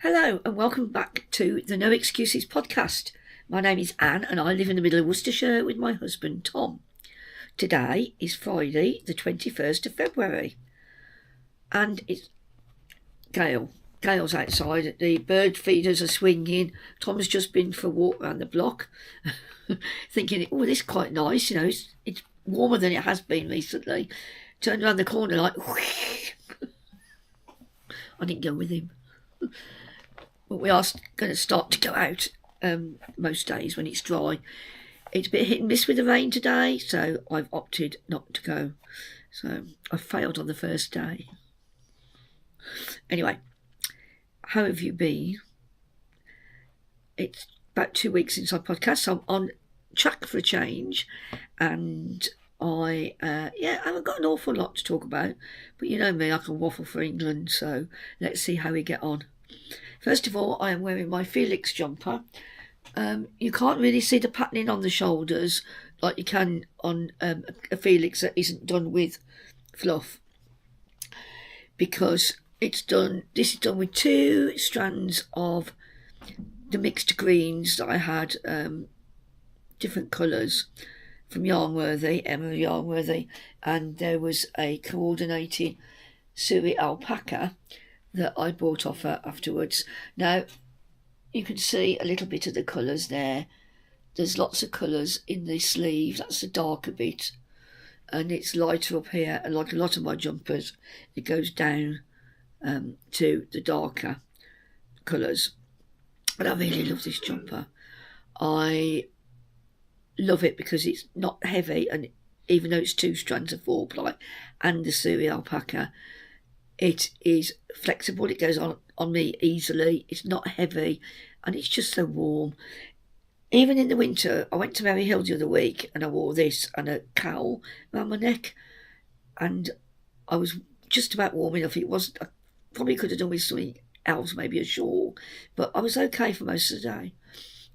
Hello and welcome back to the No Excuses podcast. My name is Anne and I live in the middle of Worcestershire with my husband Tom. Today is Friday the 21st of February and it's Gale's outside, the bird feeders are swinging. Tom's just been for a walk around the block thinking, oh, this is quite nice, it's warmer than it has been recently. Turned around the corner like I didn't go with him. But we are going to start to go out most days when it's dry. It's a bit hit and miss with the rain today, so I've opted not to go. So I failed on the first day. Anyway, how have you been? It's about 2 weeks since I podcast, so I'm on track for a change. And I haven't got an awful lot to talk about. But you know me, I can waffle for England, so let's see how we get on. First of all, I am wearing my Felix jumper. You can't really see the patterning on the shoulders like you can on a Felix that isn't done with fluff, because this is done with 2 strands of the mixed greens that I had, different colours from Yarnworthy, Yarnworthy, and there was a coordinating Suri Alpaca that I bought off her afterwards. Now, you can see a little bit of the colours there. There's lots of colours in the sleeve. That's the darker bit. And it's lighter up here. And like a lot of my jumpers, it goes down to the darker colours. But I really love this jumper. I love it because it's not heavy. And even though it's 2 strands of 4-ply and the Suri Alpaca, it is flexible, it goes on me easily, it's not heavy, and it's just so warm. Even in the winter, I went to Merry Hill the other week and I wore this and a cowl around my neck, and I was just about warm enough. I probably could have done with something else, maybe a shawl, but I was okay for most of the day,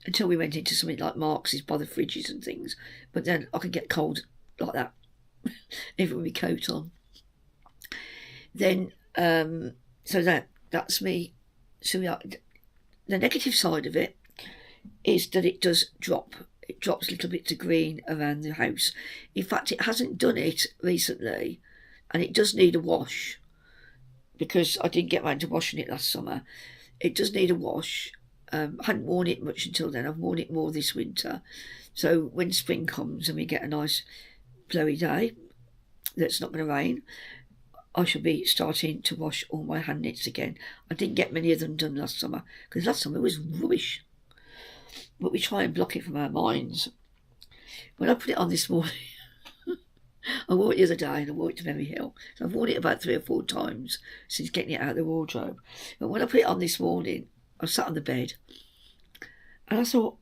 until we went into something like Marks's by the fridges and things. But then I could get cold like that, even with my coat on. Then, so that's me. So the negative side of it is that it does drop. It drops little bits of green around the house. In fact, it hasn't done it recently, and it does need a wash, because I didn't get round to washing it last summer. It does need a wash. I hadn't worn it much until then. I've worn it more this winter. So when spring comes and we get a nice blowy day that's not going to rain, I shall be starting to wash all my hand knits again. I didn't get many of them done last summer, because last summer was rubbish. But we try and block it from our minds. When I put it on this morning, I wore it the other day and I wore it to Merry Hill. So I've worn it about 3 or 4 times since getting it out of the wardrobe. But when I put it on this morning, I sat on the bed and I thought,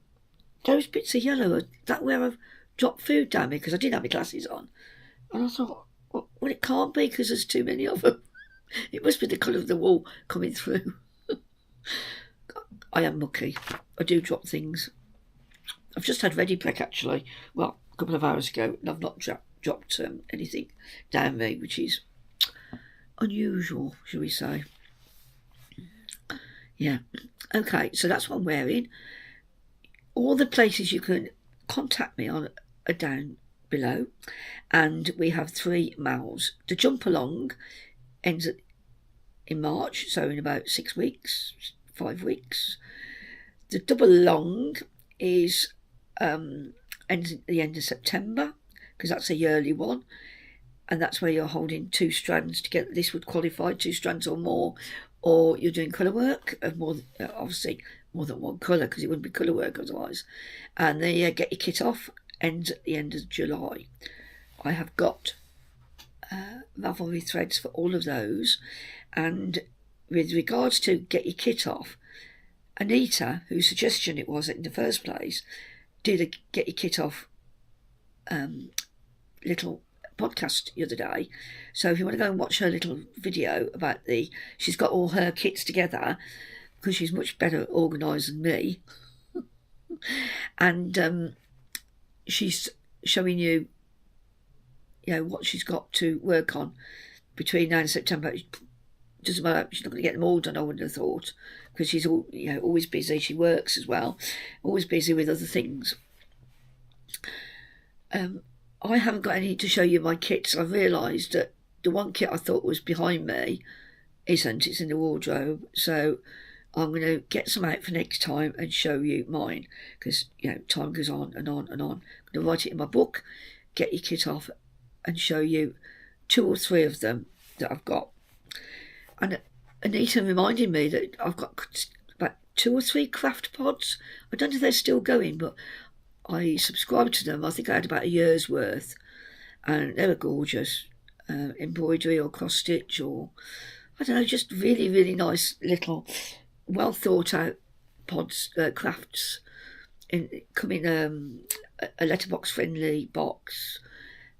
those bits of yellow, is that where I've dropped food down me? Because I didn't have my glasses on. And I thought, well, it can't be, because there's too many of them. It must be the colour of the wool coming through. I am mucky. I do drop things. I've just had ready prec actually, well, a couple of hours ago, and I've not dropped anything down me, which is unusual, shall we say. Yeah. Okay, so that's what I'm wearing. All the places you can contact me on are down below, and we have 3 mals. The jump along ends in March, so in about 6 weeks, 5 weeks. The double long is ends at the end of September, because that's a yearly one, and that's where you're holding 2 strands together. This would qualify 2 strands or more, or you're doing colourwork of more, obviously more than one colour, because it wouldn't be colourwork otherwise. And then you get your kit off, ends at the end of July. I have got Ravelry threads for all of those. And with regards to get your kit off, Anita, whose suggestion it was in the first place, did a get your kit off little podcast the other day. So if you want to go and watch her little video about she's got all her kits together, because she's much better organised than me. And she's showing you, what she's got to work on between now and September. doesn't matter, she's not going to get them all done, I wouldn't have thought, because she's always busy. She works as well, always busy with other things. I haven't got any to show you my kits. I've realised that the one kit I thought was behind me isn't. It's in the wardrobe. So I'm going to get some out for next time and show you mine, because time goes on and on and on. I'm going to write it in my book, get your kit off, and show you 2 or 3 of them that I've got. And Anita reminded me that I've got about 2 or 3 craft pods. I don't know if they're still going, but I subscribed to them. I think I had about a year's worth, and they were gorgeous. Embroidery or cross stitch, or I don't know, just really, really nice little, well thought out pods, crafts. Come in a letterbox friendly box,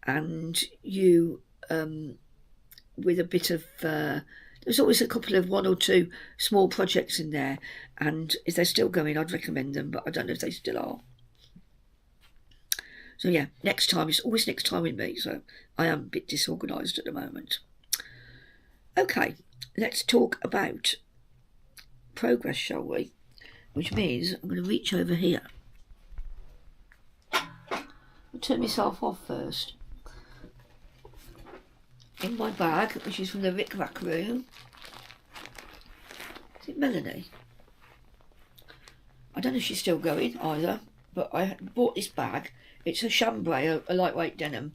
and you with a bit of. There's always a couple of 1 or 2 small projects in there, and if they're still going, I'd recommend them, but I don't know if they still are. So yeah, next time. It's always next time with me, so I am a bit disorganised at the moment. Okay, let's talk about progress, shall we? Which means I'm going to reach over here. I'll turn myself off first. In my bag, which is from the Rick Rack room. Is it Melanie? I don't know if she's still going either, but I bought this bag. It's a chambray, a lightweight denim,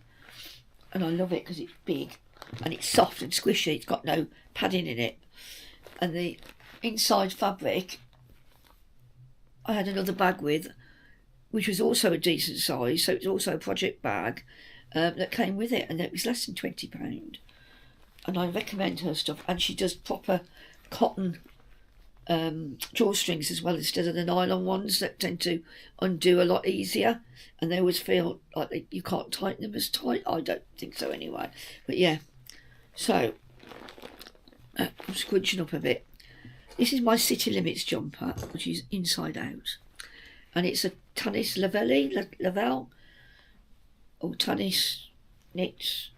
and I love it because it's big and it's soft and squishy. It's got no padding in it, and the inside fabric I had another bag with, which was also a decent size, so it's also a project bag that came with it, and it was less than £20. And I recommend her stuff, and she does proper cotton drawstrings as well, instead of the nylon ones that tend to undo a lot easier, and they always feel like you can't tighten them as tight. I don't think so anyway, but yeah. So I'm squinching up a bit. This is my City Limits jumper, which is inside out, and it's a Tanis Lavelle or Tanis knit.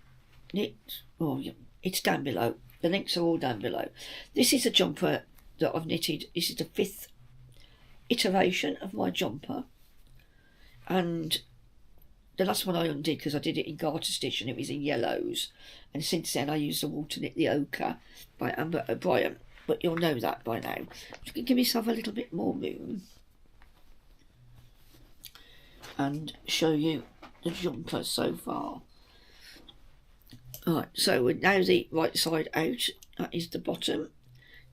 Oh, yeah, it's down below. The links are all down below. This is a jumper that I've knitted. This is the 5th iteration of my jumper, and the last one I undid because I did it in garter stitch and it was in yellows, and since then I used the Wool to Knit the Ochre by Amber O'Brien, but you'll know that by now. Just gonna give myself a little bit more room and show you the jumper so far. Right, so we're now the right side out. That is the bottom.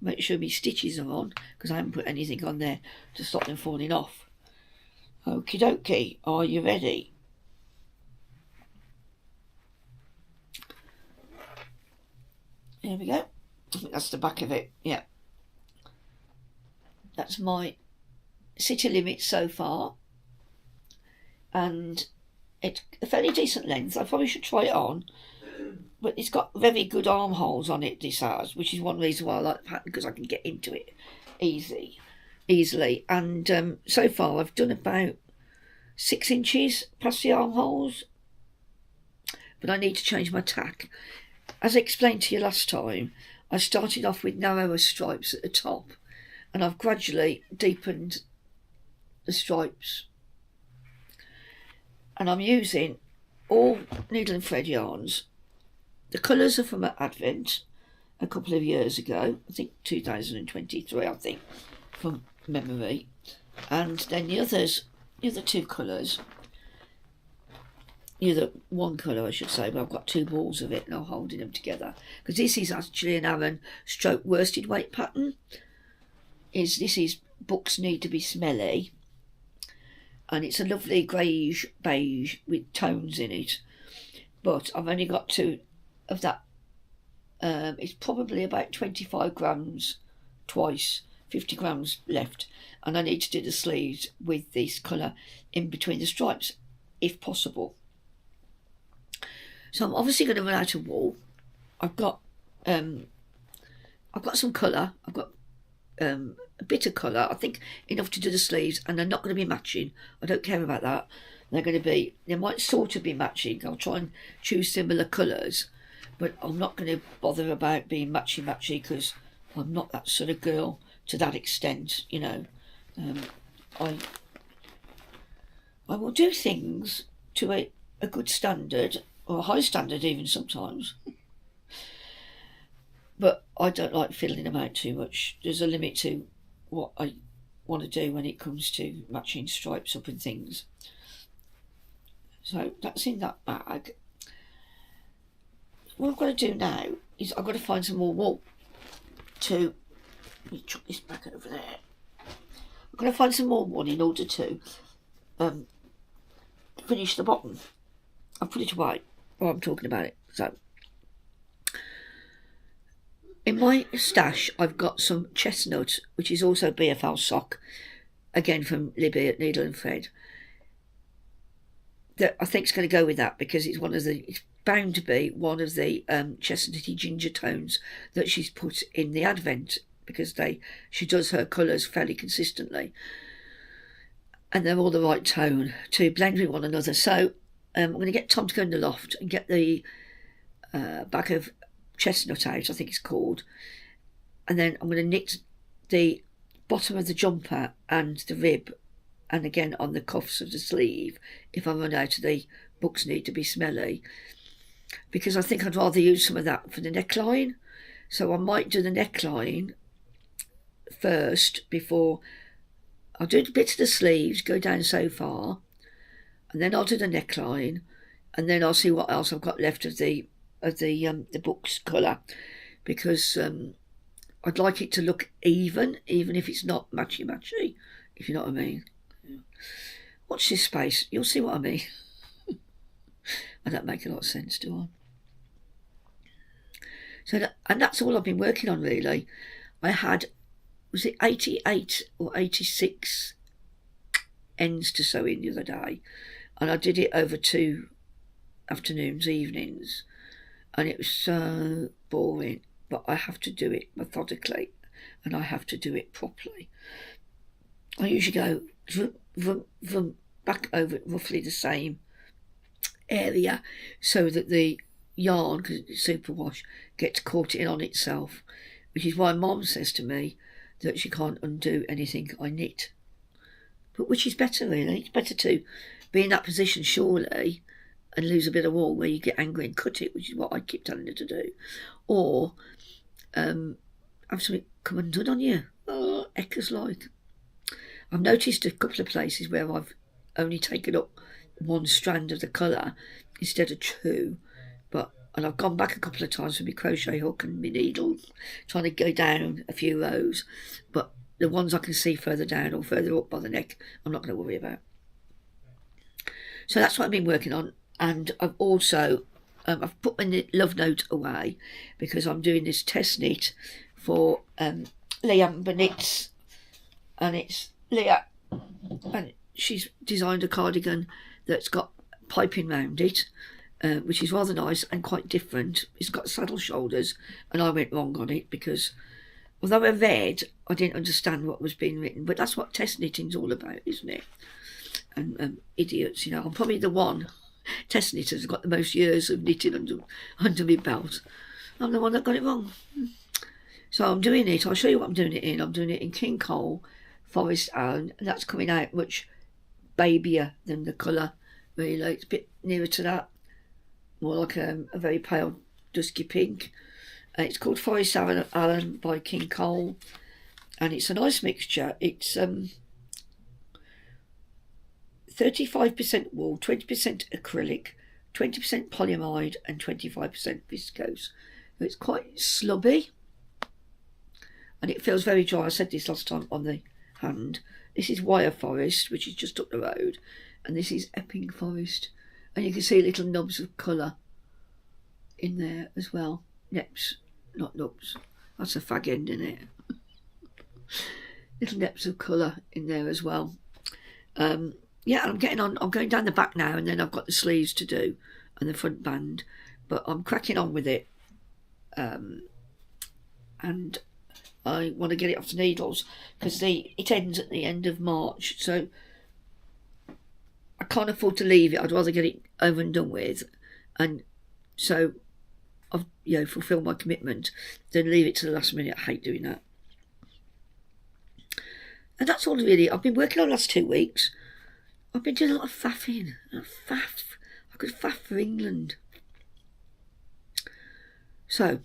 Make sure my stitches are on, because I haven't put anything on there to stop them falling off. Okie dokie, are you ready? There we go. I think that's the back of it, yeah. That's my City Limit so far. And it's a fairly decent length. I probably should try it on. But it's got very good armholes on it, this has, which is one reason why I like the pattern, because I can get into it easily. And so far I've done about 6 inches past the armholes, but I need to change my tack. As I explained to you last time, I started off with narrower stripes at the top, and I've gradually deepened the stripes. And I'm using all needle and thread yarns. The colours are from Advent a couple of years ago, I think 2023, I think, from memory. And then the other 2 colours, the other 1 colour I should say, but I've got 2 balls of it and I'm holding them together. Because this is actually an Aran stroke worsted weight pattern. This is Books Need to Be Smelly. And it's a lovely greyish beige with tones in it. But I've only got 2 of that. It's probably about 25 grams twice, 50 grams left, and I need to do the sleeves with this colour in between the stripes if possible. So I'm obviously going to run out of wool. I've got some colour. I've got a bit of colour, I think enough to do the sleeves, and they're not going to be matching. I don't care about that. They might sort of be matching. I'll try and choose similar colours. but I'm not going to bother about being matchy because I'm not that sort of girl to that extent, you know. I will do things to a good standard, or a high standard even sometimes. But I don't like fiddling them out too much. There's a limit to what I want to do when it comes to matching stripes up and things. So that's in that bag. What I've got to do now is I've got to find some more wool to, let me chuck this back over there. I've got to find some more wool in order to finish the bottom. I've put it away while I'm talking about it. So in my stash I've got some chestnut, which is also BFL sock, again from Libby at Needle and Thread, that I think is going to go with that because it's bound to be one of the chestnutty ginger tones that she's put in the Advent, because she does her colours fairly consistently and they're all the right tone to blend with one another. So I'm going to get Tom to go in the loft and get the back of chestnut out, I think it's called, and then I'm going to knit the bottom of the jumper and the rib, and again on the cuffs of the sleeve if I run out of the books need to be smelly, because I think I'd rather use some of that for the neckline. So I might do the neckline first before I'll do the bits of the sleeves, go down so far, and then I'll do the neckline, and then I'll see what else I've got left of the book's colour, because I'd like it to look even if it's not matchy, if you know what I mean. Watch this space, you'll see what I mean. I don't make a lot of sense, do I? And that's all I've been working on really. I had, was it 88 or 86 ends to sew in the other day, and I did it over 2 afternoons, evenings, and it was so boring, but I have to do it methodically and I have to do it properly. I usually go vroom, vroom, vroom, back over roughly the same area so that the yarn, because it's superwash, gets caught in on itself, which is why Mom says to me that she can't undo anything I knit. But which is better really, it's better to be in that position surely and lose a bit of wool where you get angry and cut it, which is what I keep telling her to do, or have something come undone on you. Oh, echoes like. I've noticed a couple of places where I've only taken up 1 strand of the colour instead of 2, and I've gone back a couple of times with my crochet hook and my needle trying to go down a few rows, but the ones I can see further down or further up by the neck I'm not going to worry about. So that's what I've been working on. And I've also I've put my love note away because I'm doing this test knit for Leah Knits, and it's Leah, and she's designed a cardigan that's got piping round it, which is rather nice and quite different. It's got saddle shoulders, and I went wrong on it because although I read, I didn't understand what was being written. But that's what test knitting's all about, isn't it? And idiots, you know. I'm probably the one test knitter who's got the most years of knitting under my belt. I'm the one that got it wrong. So I'm doing it. I'll show you what I'm doing it in. I'm doing it in King Cole, Forest Allen, and that's coming out much babyier than the colour, really. It's a bit nearer to that, more like a very pale dusky pink. It's called Forest Allen by King Cole, and it's a nice mixture. It's 35% wool, 20% acrylic, 20% polyamide and 25% viscose. So it's quite slubby and it feels very dry. I said this last time on the hand. This is Wire Forest, which is just up the road, and this is Epping Forest, and you can see little nubs of colour in there as well. Neps, not nubs, that's a fag end in it. Little neps of colour in there as well. Yeah, I'm getting on. I'm going down the back now, and then I've got the sleeves to do and the front band, but I'm cracking on with it, and I want to get it off the needles because it ends at the end of March, so I can't afford to leave it. I'd rather get it over and done with, and so I've fulfilled my commitment than leave it to the last minute. I hate doing that. And that's all really. I've been working on the last 2 weeks. I've been doing a lot of faffing. I could faff for England. So,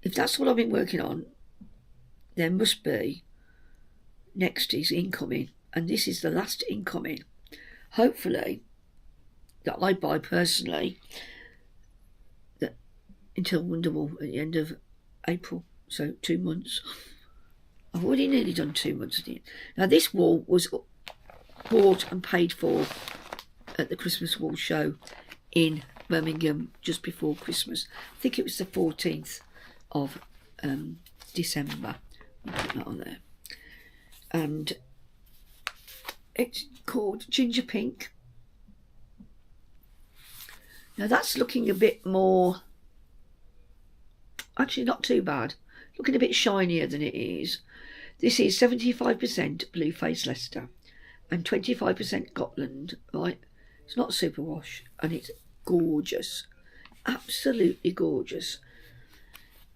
if that's what I've been working on, there must be next is incoming. And this is the last incoming. Hopefully, that I buy personally that until Wonderwall at the end of April. So 2 months. I've already nearly done 2 months. Now this wall was bought and paid for at the Christmas wall show in Birmingham just before Christmas. I think it was the 14th of December. I'll put that on there. And it's called Ginger Pink. Now that's looking a bit more, actually not too bad, looking a bit shinier than it is. This is 75% Blue Face Leicester and 25% Gotland, right? It's not superwash and it's gorgeous, absolutely gorgeous.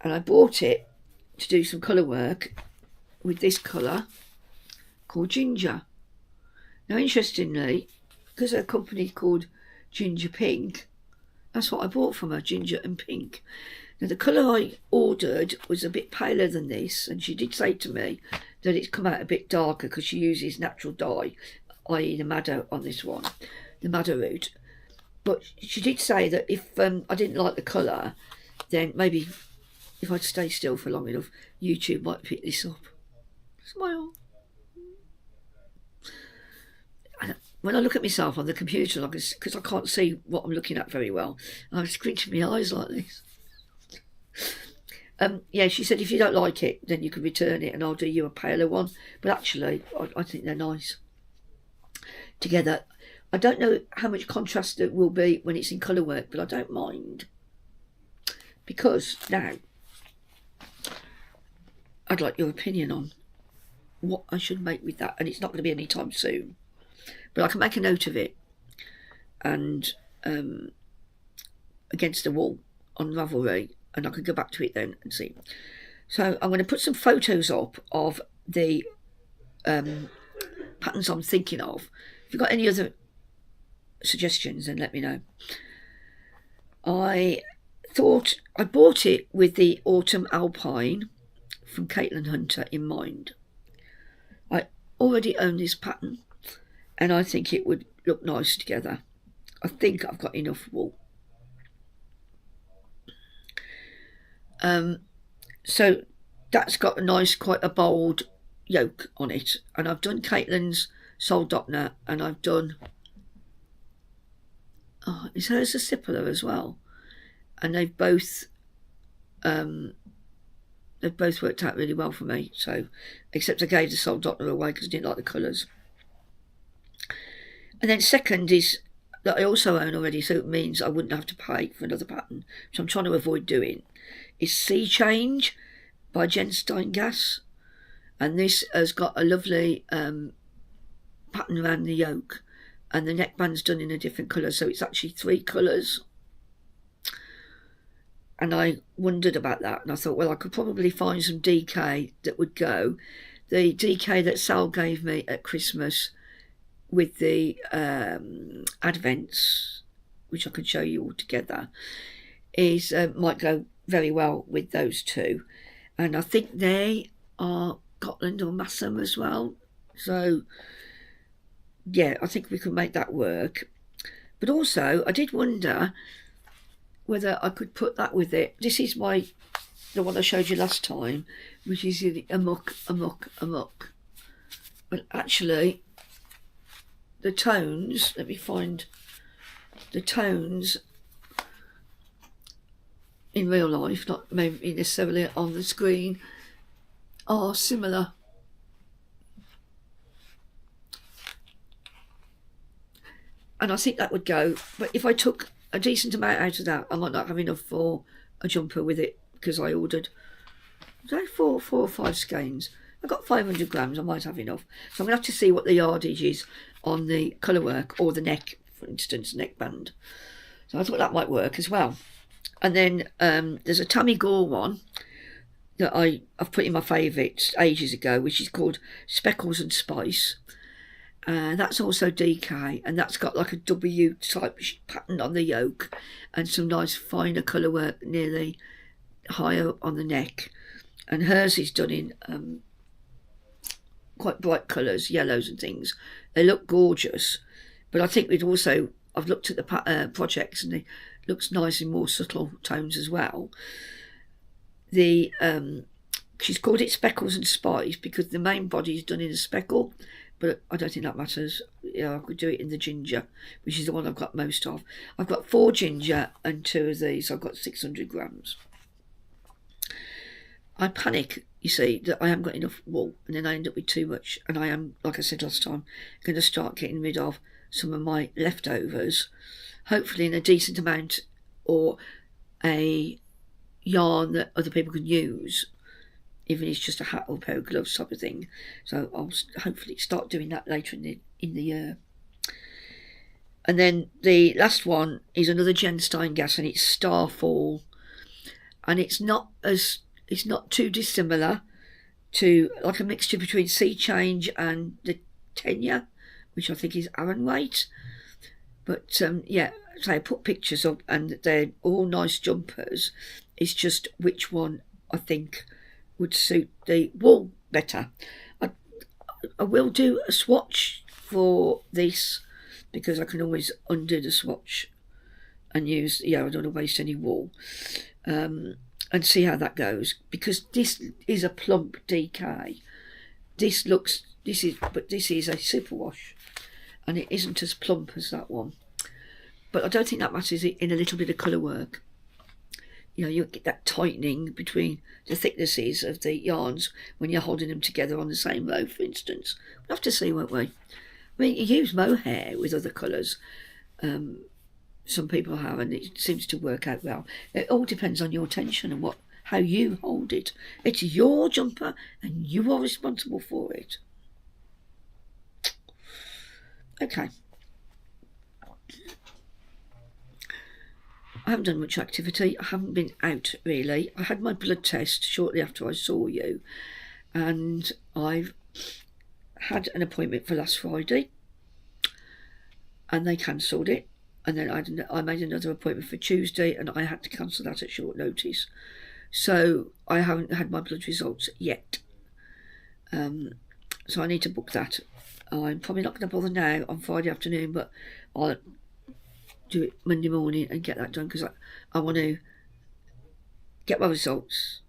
And I bought it to do some colour work with this colour called Ginger. Now interestingly, because her company called Ginger Pink, that's what I bought from her, Ginger and Pink. Now the colour I ordered was a bit paler than this, and she did say to me that it's come out a bit darker because she uses natural dye, i.e. the madder on this one, the madder root. But she did say that if I didn't like the colour, then maybe if I'd stay still for long enough, YouTube might pick this up. Smile. And when I look at myself on the computer, because I can't see what I'm looking at very well, I'm squinting my eyes like this. Yeah, she said if you don't like it, then you can return it and I'll do you a paler one. But actually, I think they're nice together. I don't know how much contrast it will be when it's in colour work, but I don't mind. Because now, I'd like your opinion on what I should make with that. And it's not going to be any time soon. But I can make a note of it and against the wall on Ravelry, and I can go back to it then and see. So I'm going to put some photos up of the patterns I'm thinking of. If you've got any other suggestions, then let me know. I thought I bought it with the Autumn Alpine from Caitlin Hunter in mind. I already own this pattern and I think it would look nice together. I think I've got enough wool. So that's got a nice, quite a bold yoke on it. And I've done Caitlin's Sol Doppner, and I've done, is hers a Sippola as well? And they've both worked out really well for me. So, except I gave the Sol Doppner away because I didn't like the colours. And then second is that I also own already, so it means I wouldn't have to pay for another pattern, which I'm trying to avoid doing, is Sea Change by Jen Steingass. And this has got a lovely pattern around the yoke, and the neckband's done in a different colour, so it's actually 3 colours. And I wondered about that, and I thought, well, I could probably find some DK that would go. The DK that Sal gave me at Christmas with the advents, which I can show you all together, is might go very well with those two. And I think they are Gotland or Massam as well. So, yeah, I think we can make that work. But also, I did wonder whether I could put that with it. This is the one I showed you last time, which is the Amok. But actually, the tones, let me find the tones in real life, not maybe necessarily on the screen, are similar. And I think that would go, but if I took a decent amount out of that, I might not have enough for a jumper with it, because I ordered four or five skeins. I got 500 grams, I might have enough. So I'm going to have to see what the yardage is on the colour work, or the neck, for instance, neckband. So I thought that might work as well. And then there's a Tammy Gore one that I've put in my favourites ages ago, which is called Speckles and Spice. That's also DK, and that's got like a W type pattern on the yoke and some nice finer colour work near the higher up on the neck. And hers is done in quite bright colours, yellows and things. They look gorgeous, but I think I've looked at the projects and it looks nice in more subtle tones as well. She's called it Speckles and Spice because the main body is done in a speckle, but I don't think that matters. I could do it in the ginger, which is the one I've got most of. I've got 4 ginger and 2 of these. I've got 600 grams. I panic, you see, that I haven't got enough wool, and then I end up with too much. And I am, like I said last time, going to start getting rid of some of my leftovers, hopefully in a decent amount, or a yarn that other people can use, even if it's just a hat or a pair of gloves type of thing. So I'll hopefully start doing that later in the year. And then the last one is another Jen Steingass, and it's Starfall, and it's not too dissimilar to like a mixture between Sea Change and the Tenya, which I think is Aran weight. But yeah, so I put pictures up, and they're all nice jumpers. It's just which one I think would suit the wool better. I will do a swatch for this because I can always undo the swatch and use, I don't want to waste any wool, and see how that goes, because this is a plump DK. This is a superwash, and it isn't as plump as that one. But I don't think that matters in a little bit of colour work. You'll get that tightening between the thicknesses of the yarns when you're holding them together on the same row, for instance. We'll have to see, won't we? I mean, you use mohair with other colours. Some people have, and it seems to work out well. It all depends on your tension and how you hold it. It's your jumper, and you are responsible for it. Okay. I haven't done much activity. I haven't been out really. I had my blood test shortly after I saw you, and I've had an appointment for last Friday, and they cancelled it. And then I made another appointment for Tuesday, and I had to cancel that at short notice. So I haven't had my blood results yet. So I need to book that. I'm probably not going to bother now on Friday afternoon, but I'll do it Monday morning and get that done, because I want to get my results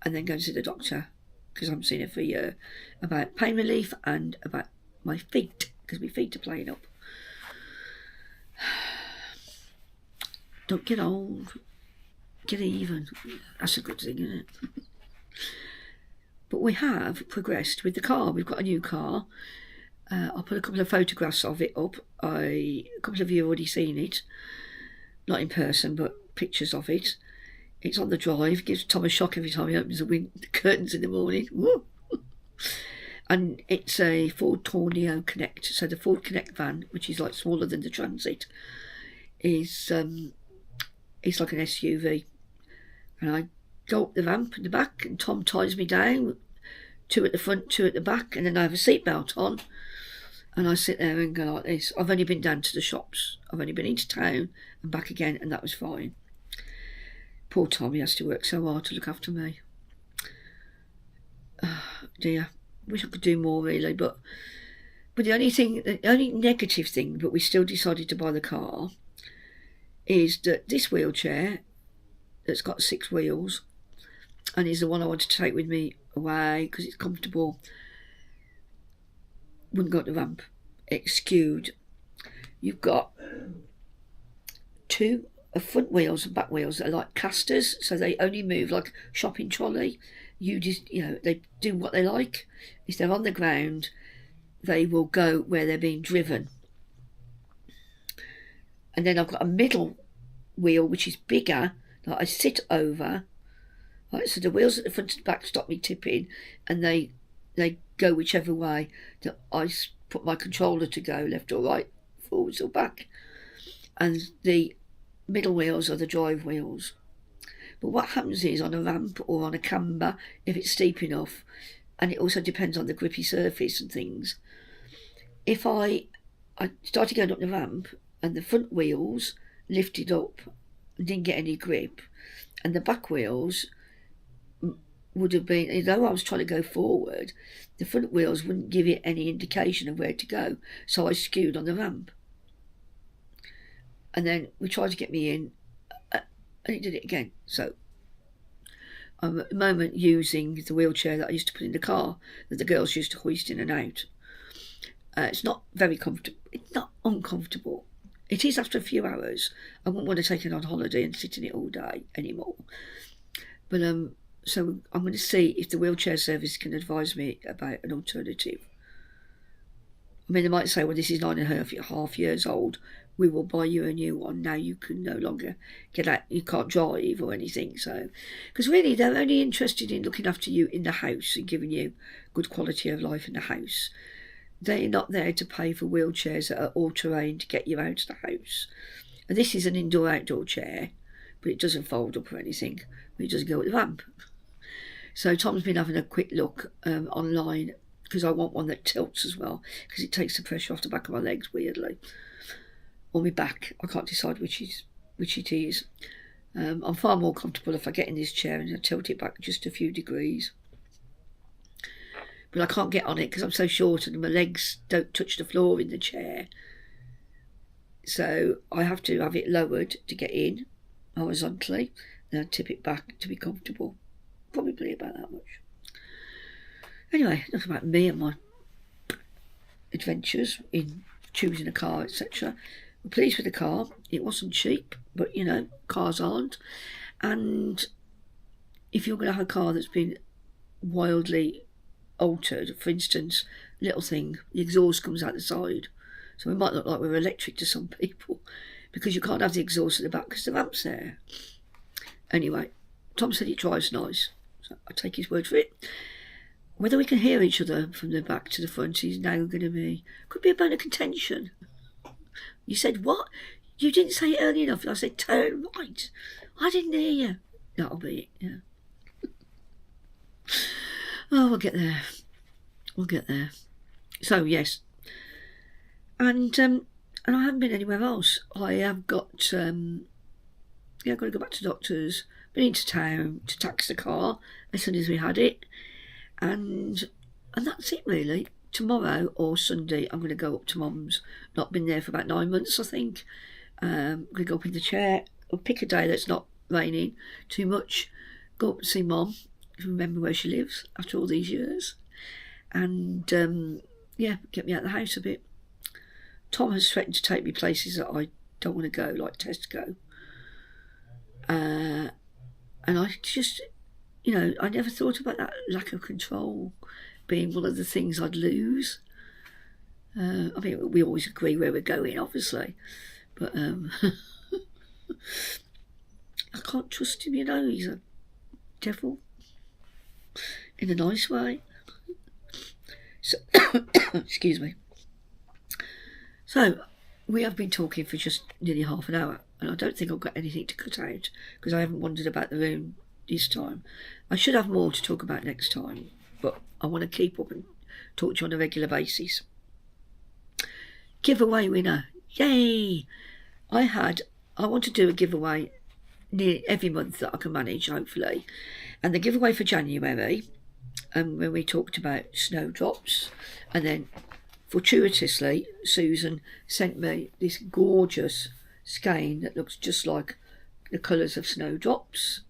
and then go and see the doctor, because I'm seeing it for a year, about pain relief and about my feet, because my feet are playing up. Don't get old, get even. That's a good thing, isn't it? But we have progressed with the car. We've got a new car. I'll put a couple of photographs of it up. A couple of you have already seen it, not in person, but pictures of it. It's on the drive. Gives Tom a shock every time he opens the curtains in the morning. Woo! And it's a Ford Tourneo Connect. So the Ford Connect van, which is like smaller than the Transit, is it's like an SUV. And I go up the ramp in the back, and Tom ties me down, 2 at the front, 2 at the back, and then I have a seatbelt on, and I sit there and go like this. I've only been down to the shops. I've only been into town and back again, and that was fine. Poor Tom, he has to work so hard to look after me. Dear, wish I could do more really, but the only negative thing, but we still decided to buy the car, is that this wheelchair that's got 6 wheels, and is the one I want to take with me away because it's comfortable, wouldn't go up the ramp. It's skewed. You've got 2 front wheels and back wheels that are like casters, so they only move like a shopping trolley. They do what they like. If they're on the ground, they will go where they're being driven. And then I've got a middle wheel which is bigger that I sit over. Right, so the wheels at the front and back stop me tipping, and they go whichever way that I put my controller to go, left or right, forwards or back. And the middle wheels are the drive wheels. But what happens is on a ramp or on a camber, if it's steep enough, and it also depends on the grippy surface and things, if I started going up the ramp and the front wheels lifted up and didn't get any grip, and the back wheels would have been, although I was trying to go forward, the front wheels wouldn't give it any indication of where to go, so I skewed on the ramp. And then we tried to get me in, and it did it again. So I'm at the moment using the wheelchair that I used to put in the car, that the girls used to hoist in and out. It's not very comfortable. It's not uncomfortable. It is after a few hours. I wouldn't want to take it on holiday and sit in it all day anymore. But so I'm going to see if the wheelchair service can advise me about an alternative. I mean, they might say, well, this is 9.5 years old. We will buy you a new one. Now you can no longer get out. You can't drive or anything. So, because really, they're only interested in looking after you in the house and giving you good quality of life in the house. They're not there to pay for wheelchairs that are all-terrain to get you out of the house. And this is an indoor-outdoor chair, but it doesn't fold up or anything. It doesn't go with the ramp. So Tom's been having a quick look online, because I want one that tilts as well, because it takes the pressure off the back of my legs weirdly, or my back. I can't decide which it is. I'm far more comfortable if I get in this chair and I tilt it back just a few degrees. But I can't get on it because I'm so short and my legs don't touch the floor in the chair. So I have to have it lowered to get in horizontally, then I tip it back to be comfortable. Probably about that much. Anyway, enough about me and my adventures in choosing a car, etc. We're pleased with the car. It wasn't cheap, but you know, cars aren't. And if you're going to have a car that's been wildly altered, for instance, little thing, the exhaust comes out the side, so we might look like we're electric to some people, because you can't have the exhaust at the back because the ramp's there. Anyway, Tom said it drives nice, so I take his word for it. Whether we can hear each other from the back to the front is now going to be, could be a bone of contention. You said, what? You didn't say it early enough. I said, turn right. I didn't hear you. That'll be it, yeah. Oh, we'll get there. We'll get there. So, yes. And I haven't been anywhere else. I have got, I've got to go back to doctors. Been into town to tax the car as soon as we had it. And that's it, really. Tomorrow or Sunday, I'm going to go up to Mum's. Not been there for about 9 months, I think. I'm going to go up in the chair. I'll pick a day that's not raining too much. Go up and see Mum. Remember where she lives after all these years, and get me out of the house a bit. Tom has threatened to take me places that I don't want to go, like Tesco, and I just, I never thought about that lack of control being one of the things I'd lose. I mean, we always agree where we're going, obviously, but I can't trust him, he's a devil. In a nice way. So, excuse me. So, we have been talking for just nearly half an hour, and I don't think I've got anything to cut out, because I haven't wandered about the room this time. I should have more to talk about next time, but I want to keep up and talk to you on a regular basis. Giveaway winner. Yay! I want to do a giveaway near every month that I can manage, hopefully. And the giveaway for January, when we talked about snowdrops, and then fortuitously Susan sent me this gorgeous skein that looks just like the colours of snowdrops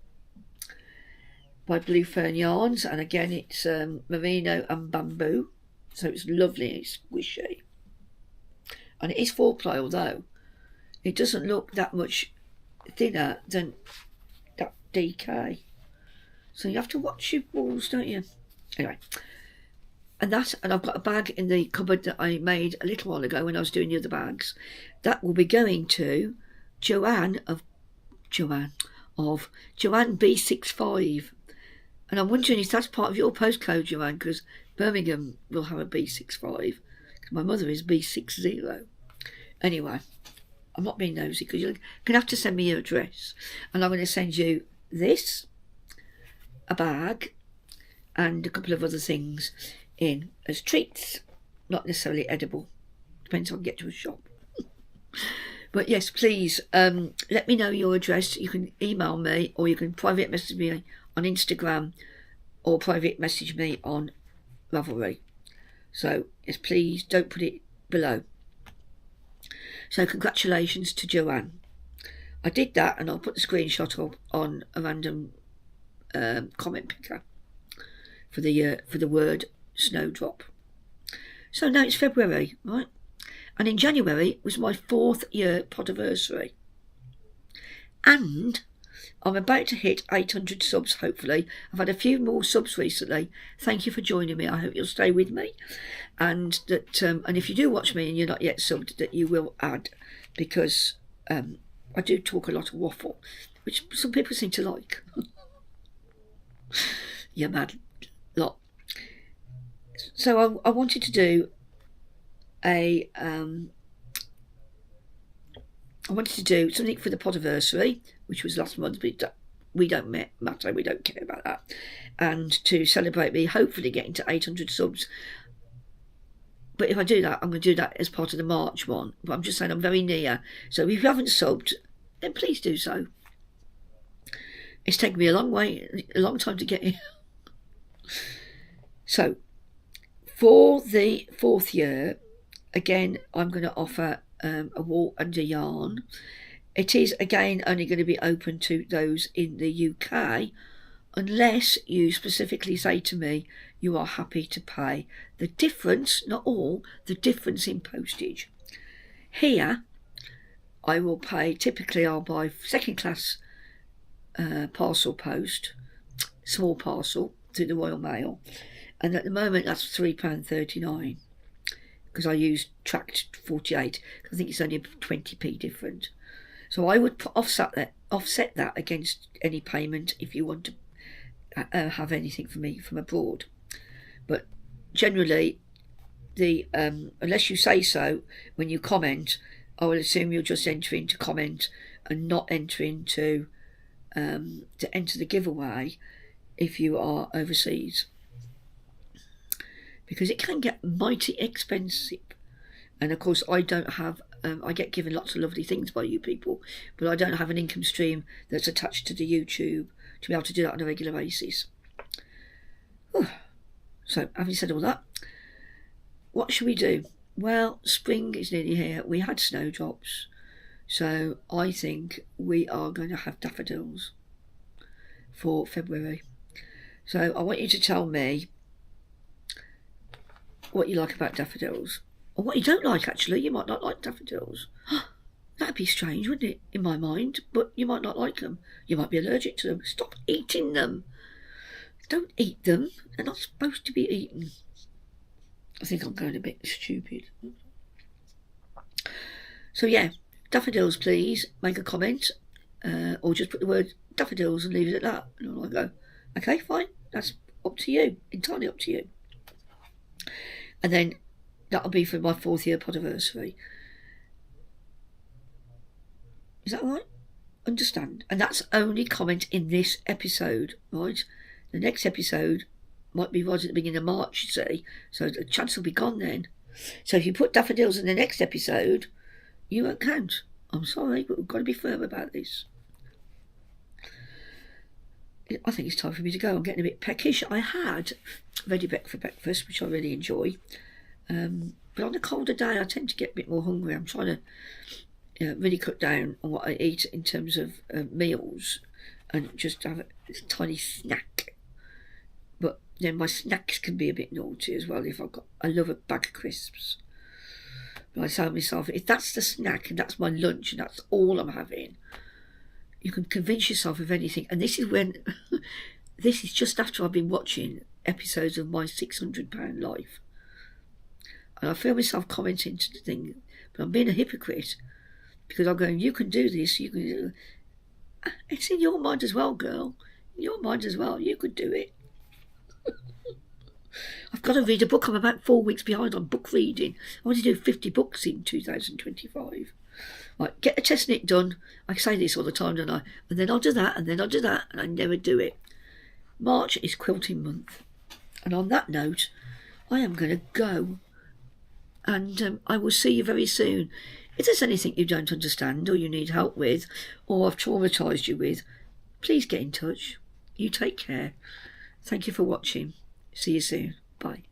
by Blue Fern Yarns, and again it's merino and bamboo, so it's lovely, it's squishy, and it is 4-ply, although it doesn't look that much thinner than that DK. So you have to watch your balls, don't you? Anyway, and I've got a bag in the cupboard that I made a little while ago when I was doing the other bags. That will be going to Joanne B65. And I'm wondering if that's part of your postcode, Joanne, because Birmingham will have a B65. Because my mother is B60. Anyway, I'm not being nosy, because you're going to have to send me your address, and I'm going to send you this, a bag, and a couple of other things in as treats, not necessarily edible, depends on I get to a shop. But yes, please let me know your address. You can email me, or you can private message me on Instagram, or private message me on Ravelry. So yes, please don't put it below. So congratulations to Joanne. I did that, and I'll put the screenshot up on a random comment picker for the word snowdrop. So now it's February, right? And in January was my 4th year podiversary. And I'm about to hit 800 subs, hopefully. I've had a few more subs recently. Thank you for joining me. I hope you'll stay with me. And that, and if you do watch me and you're not yet subbed, that you will add, because I do talk a lot of waffle, which some people seem to like. You mad lot. So I wanted to do I wanted to do something for the podiversary, which was last month, but we don't matter, we don't care about that, and to celebrate me hopefully getting to 800 subs. But if I do that, I'm going to do that as part of the March one. But I'm just saying I'm very near. So if you haven't subbed, then please do so. It's taken me a long time to get here. So for the 4th year, again, I'm going to offer a wool and a yarn. It is, again, only going to be open to those in the UK, unless you specifically say to me you are happy to pay the difference, not all, the difference in postage. Here, I will pay, typically I'll buy second class parcel post, small parcel, through the Royal Mail, and at the moment that's £3.39. because I use tracked 48. I think it's only a 20p different. So I would offset that against any payment if you want to have anything from me from abroad. But generally, unless you say so when you comment, I will assume you'll just enter into comment and not enter into to enter the giveaway if you are overseas, because it can get mighty expensive. And of course I don't have, I get given lots of lovely things by you people, but I don't have an income stream that's attached to the YouTube to be able to do that on a regular basis. Whew. So having said all that, what should we do? Well, spring is nearly here. We had snowdrops, so I think we are going to have daffodils for February. So I want you to tell me what you like about daffodils, or what you don't like. Actually, you might not like daffodils. That'd be strange, wouldn't it, in my mind? But you might not like them. You might be allergic to them. Stop eating them. Don't eat them. They're not supposed to be eaten. I think I'm going a bit stupid. So yeah, daffodils, please make a comment, or just put the word daffodils and leave it at that. And I'll go, okay, fine, that's up to you, entirely up to you. And then that'll be for my 4th year podiversary. Is that all right? Understand? And that's only comment in this episode, right? The next episode might be right at the beginning of March, you see, so the chance will be gone then. So if you put daffodils in the next episode, you won't count. I'm sorry, but we've got to be firm about this. I think it's time for me to go. I'm getting a bit peckish. I had ready for breakfast, which I really enjoy. But on a colder day, I tend to get a bit more hungry. I'm trying to really cut down on what I eat in terms of meals, and just have a tiny snack. But then my snacks can be a bit naughty as well. I love a bag of crisps. But I tell myself, if that's the snack and that's my lunch and that's all I'm having, you can convince yourself of anything. And this is when, this is just after I've been watching episodes of My £600 Life. And I feel myself commenting to the thing, but I'm being a hypocrite, because I'm going, you can do this, you can do it. It's in your mind as well, girl. In your mind as well, you could do it. I've got to read a book. I'm about 4 weeks behind on book reading. I want to do 50 books in 2025. Right, get a chest knit done. I say this all the time, don't I? And then I'll do that, and then I'll do that, and I never do it. March is quilting month. And on that note, I am going to go. And I will see you very soon. If there's anything you don't understand or you need help with, or I've traumatised you with, please get in touch. You take care. Thank you for watching. See you soon. Bye.